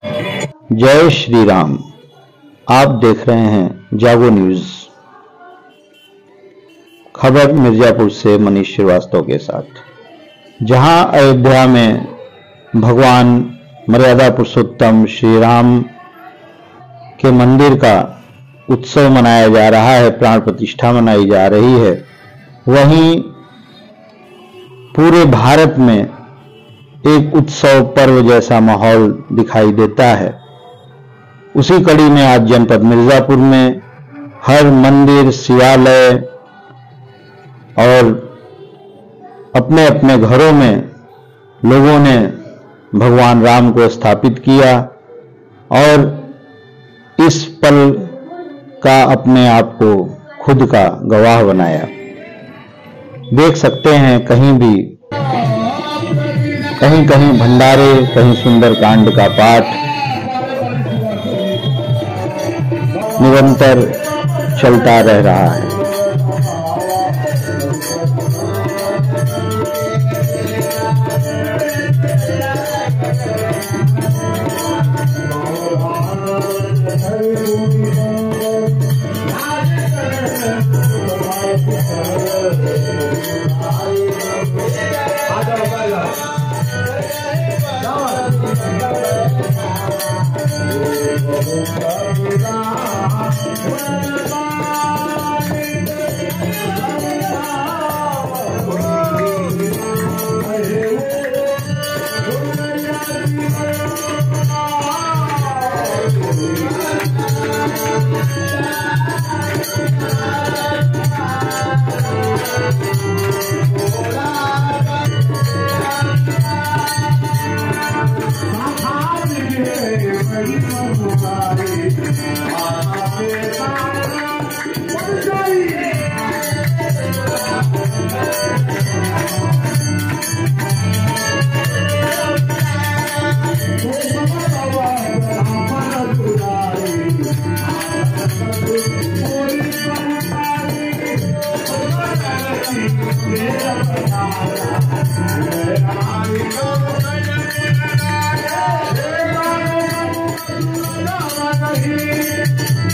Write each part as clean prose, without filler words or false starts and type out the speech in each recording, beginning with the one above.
जय श्री राम। आप देख रहे हैं जागो न्यूज। खबर मिर्जापुर से मनीष श्रीवास्तव के साथ। जहां अयोध्या में भगवान मर्यादा पुरुषोत्तम श्री राम के मंदिर का उत्सव मनाया जा रहा है, प्राण प्रतिष्ठा मनाई जा रही है, वहीं पूरे भारत में एक उत्सव पर्व जैसा माहौल दिखाई देता है। उसी कड़ी में आज जनपद मिर्जापुर में हर मंदिर, शिवालय और अपने अपने घरों में लोगों ने भगवान राम को स्थापित किया और इस पल का अपने आप को खुद का गवाह बनाया। देख सकते हैं कहीं भी कहीं भंडारे, कहीं सुंदरकांड का पाठ निरंतर चलता रह रहा है।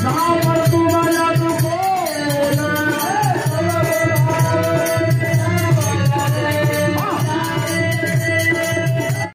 Now